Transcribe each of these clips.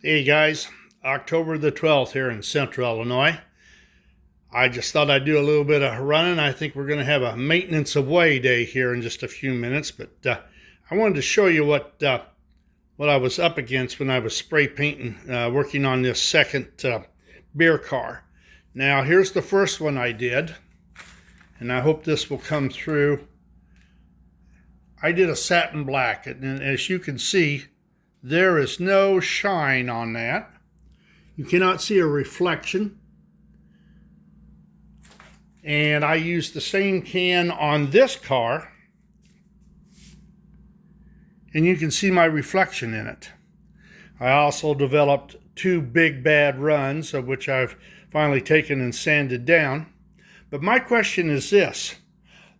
Hey guys, October the 12th here in Central Illinois. I just thought I'd do a little bit of running. I think we're going to have a maintenance of way day here in just a few minutes, but I wanted to show you what I was up against when I was spray painting, working on this second beer car. Now here's the first one I did, and I hope this will come through. I did a satin black, and as you can see, there is no shine on that. You cannot see a reflection. And I used the same can on this car, and you can see my reflection in it. I also developed two big bad runs, of which I've finally taken and sanded down. But my question is this: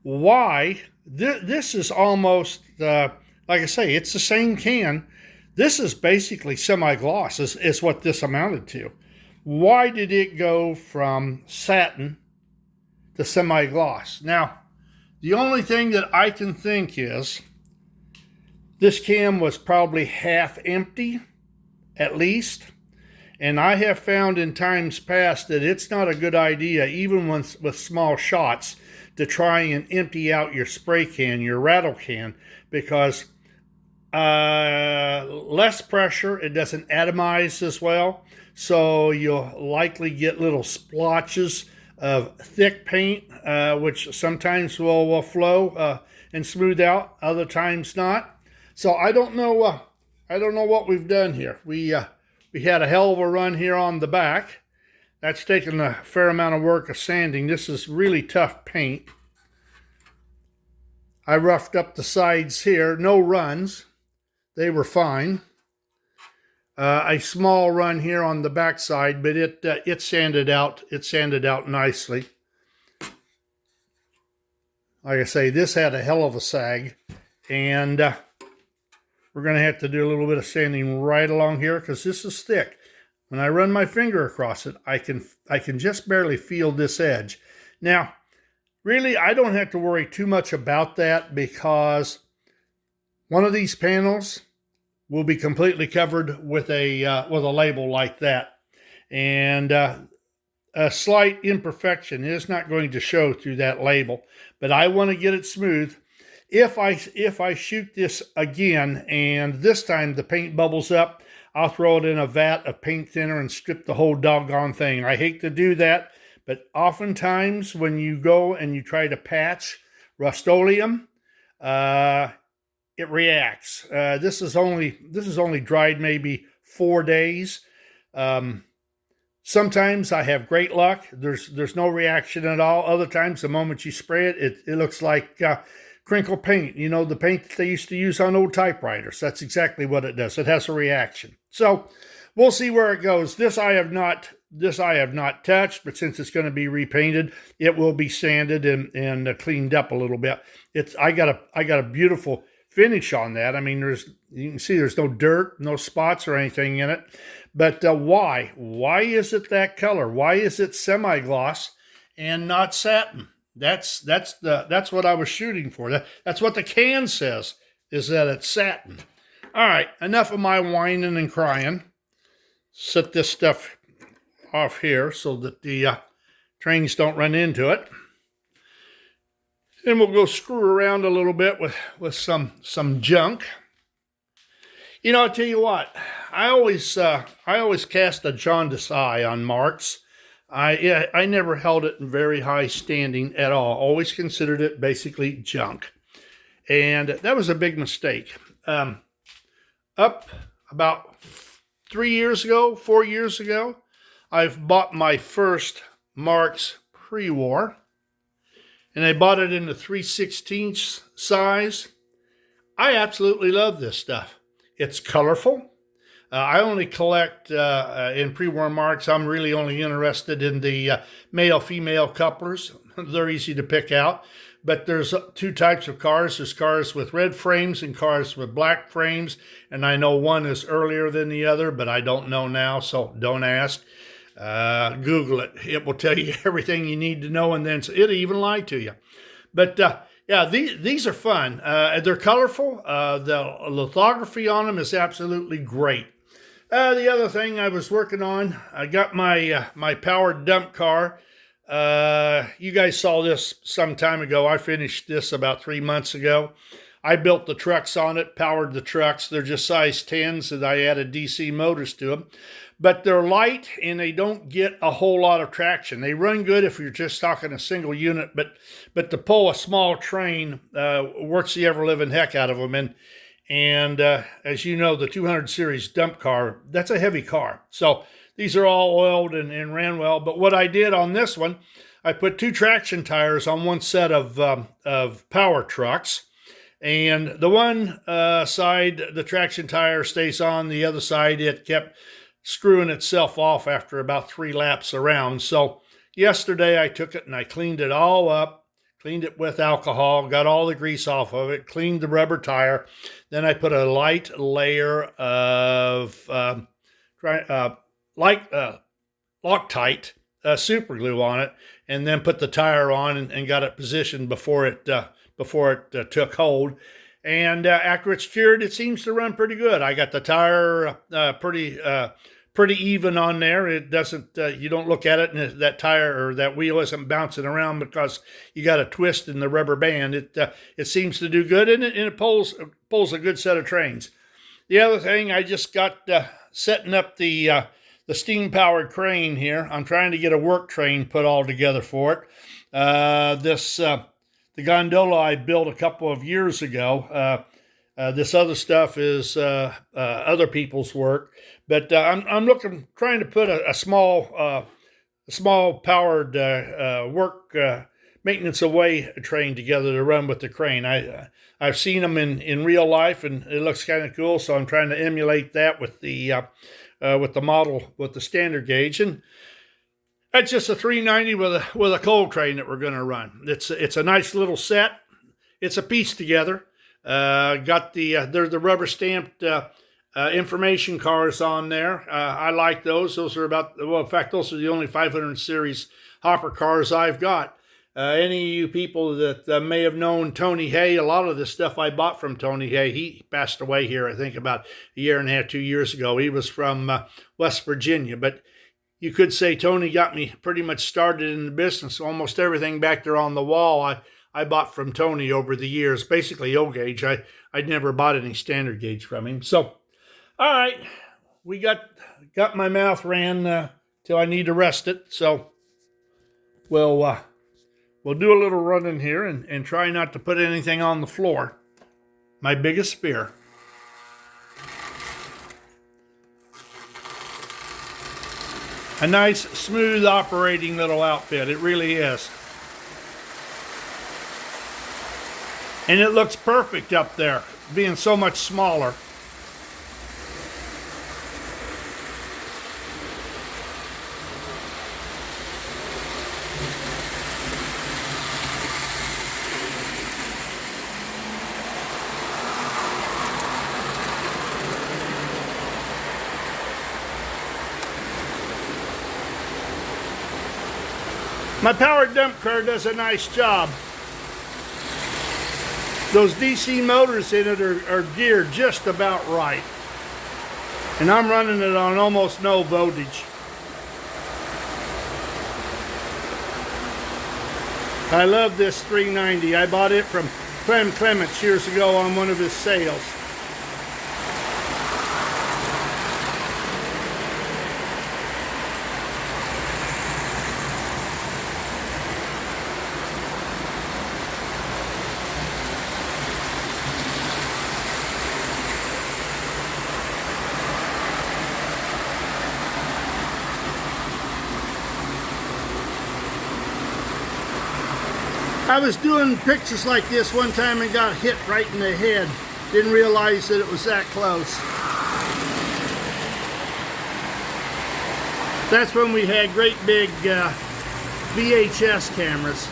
why? This is almost, like I say, it's the same can. This is basically semi-gloss, is what this amounted to. Why did it go from satin to semi-gloss? Now, the only thing that I can think is this can was probably half empty, at least. And I have found in times past that it's not a good idea, even with small shots, to try and empty out your spray can, your rattle can, because less pressure, it doesn't atomize as well, so you'll likely get little splotches of thick paint, which sometimes will flow and smooth out, other times not. So I don't know what we've done here. We had a hell of a run here on the back. That's taken a fair amount of work of sanding. This is really tough paint. I roughed up the sides here, no runs. They were fine. A small run here on the back side, but it sanded out. It sanded out nicely. Like I say, this had a hell of a sag, and we're going to have to do a little bit of sanding right along here because this is thick. When I run my finger across it, I can just barely feel this edge. Now, really, I don't have to worry too much about that because one of these panels will be completely covered with a label like that, and a slight imperfection is not going to show through that label. But I want to get it smooth. If I shoot this again and this time the paint bubbles up, I'll throw it in a vat of paint thinner and strip the whole doggone thing. I hate to do that, but oftentimes when you go and you try to patch Rust-Oleum, it reacts. This is only dried maybe 4 days. Sometimes I have great luck. There's no reaction at all. Other times, the moment you spray it, it looks like crinkle paint. You know, the paint that they used to use on old typewriters. That's exactly what it does. It has a reaction. So we'll see where it goes. This I have not touched, but since it's going to be repainted, it will be sanded and cleaned up a little bit. I got a beautiful finish on that. I mean, you can see there's no dirt, no spots or anything in it. But why? Why is it that color? Why is it semi-gloss and not satin? That's what I was shooting for. That's what the can says, is that it's satin. All right, enough of my whining and crying. Set this stuff off here so that the trains don't run into it. And we'll go screw around a little bit with some junk. You know, I'll tell you what, I always cast a jaundiced eye on marks. I never held it in very high standing at all. Always considered it basically junk. And that was a big mistake. Up about 4 years ago, I've bought my first marks pre-war. And I bought it in the 3/16 size. I absolutely love this stuff. It's colorful. I only collect in pre-war marks. I'm really only interested in the male-female couplers. They're easy to pick out. But there's two types of cars. There's cars with red frames and cars with black frames. And I know one is earlier than the other, but I don't know now, so don't ask. Google it. It will tell you everything you need to know, and then it'll even lie to you. But yeah, these are fun. They're colorful. The lithography on them is absolutely great. The other thing I was working on, I got my powered dump car. You guys saw this some time ago. I finished this about 3 months ago. I built the trucks on it, powered the trucks. They're just size 10s, and I added DC motors to them. But they're light and they don't get a whole lot of traction. They run good if you're just talking a single unit, but to pull a small train works the ever living heck out of them. And as you know, the 200 series dump car, that's a heavy car. So these are all oiled and ran well. But what I did on this one, I put 2 traction tires on one set of power trucks. And the one side, the traction tire stays on. The other side, it kept screwing itself off after about 3 laps around. So yesterday I took it and I cleaned it all up, cleaned it with alcohol, got all the grease off of it, cleaned the rubber tire. Then I put a light layer of Loctite super glue on it, and then put the tire on and got it positioned before it took hold. And after it's cured, it seems to run pretty good. I got the tire pretty even on there. It doesn't, you don't look at it and that tire or that wheel isn't bouncing around because you got a twist in the rubber band. It seems to do good, and it pulls a good set of trains. The other thing, I just got setting up the steam powered crane here. I'm trying to get a work train put all together for it. The gondola I built a couple of years ago. This other stuff is other people's work, but I'm trying to put a small powered work maintenance away train together to run with the crane. I've seen them in real life, and it looks kind of cool. So I'm trying to emulate that with the model with the standard gauge. And that's just a 390 with a coal train that we're going to run. It's a nice little set. It's a piece together. Got they're the rubber stamped information cars on there. I like those. Those are in fact, those are the only 500 series hopper cars I've got. Any of you people that may have known Tony Hay, a lot of this stuff I bought from Tony Hay. He passed away here, I think, about a year and a half, 2 years ago. He was from West Virginia, but you could say Tony got me pretty much started in the business. Almost everything back there on the wall I bought from Tony over the years, basically O gauge. I'd never bought any standard gauge from him. So, all right, we got my mouth ran till I need to rest it. So we'll do a little running here and try not to put anything on the floor. My biggest fear. A nice, smooth operating little outfit. It really is. And it looks perfect up there, being so much smaller. My powered dump car does a nice job. Those DC motors in it are geared just about right. And I'm running it on almost no voltage. I love this 390. I bought it from Clem Clements years ago on one of his sales. I was doing pictures like this one time and got hit right in the head. Didn't realize that it was that close. That's when we had great big VHS cameras.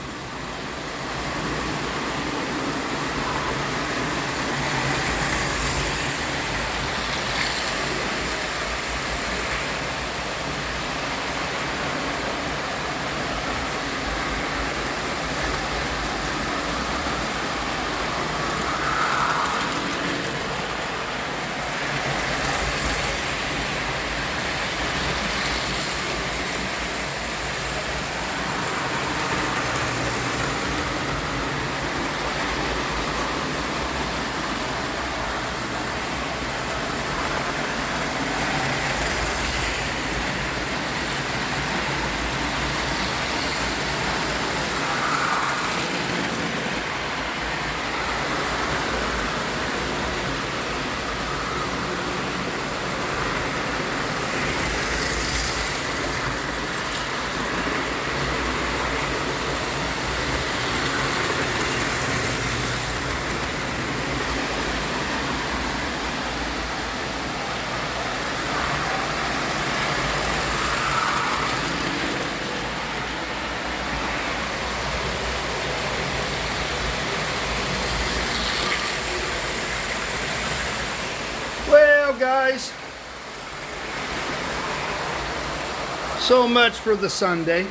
So much for the Sunday.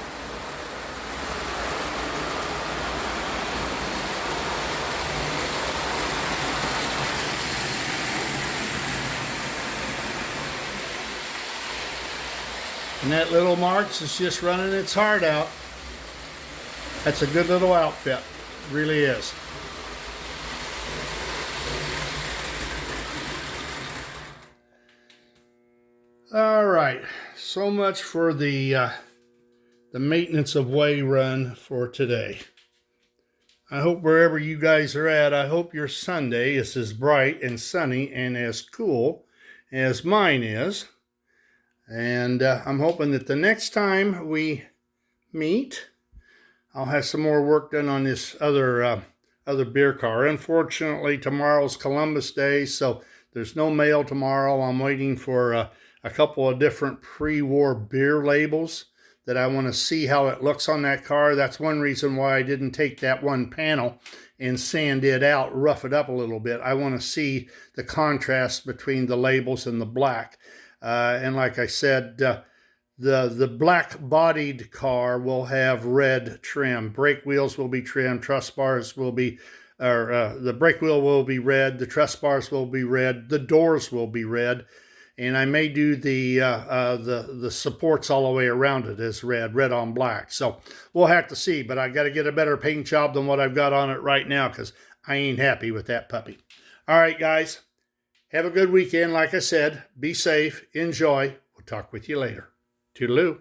And that little Marks is just running its heart out. That's a good little outfit. It really is. All right. So much for the maintenance of way run for today. I hope wherever you guys are at, I hope your Sunday is as bright and sunny and as cool as mine is. And I'm hoping that the next time we meet, I'll have some more work done on this other beer car. Unfortunately, tomorrow's Columbus Day, so there's no mail tomorrow. I'm waiting for a couple of different pre-war beer labels that I want to see how it looks on that car. That's one reason why I didn't take that one panel and sand it out, rough it up a little bit. I want to see the contrast between the labels and the black. And like I said, the black-bodied car will have red trim. Brake wheels will be trimmed. Truss bars will be, the brake wheel will be red. The truss bars will be red. The doors will be red. And I may do the supports all the way around it as red on black. So we'll have to see. But I got to get a better paint job than what I've got on it right now because I ain't happy with that puppy. All right, guys. Have a good weekend. Like I said, be safe. Enjoy. We'll talk with you later. Toodaloo.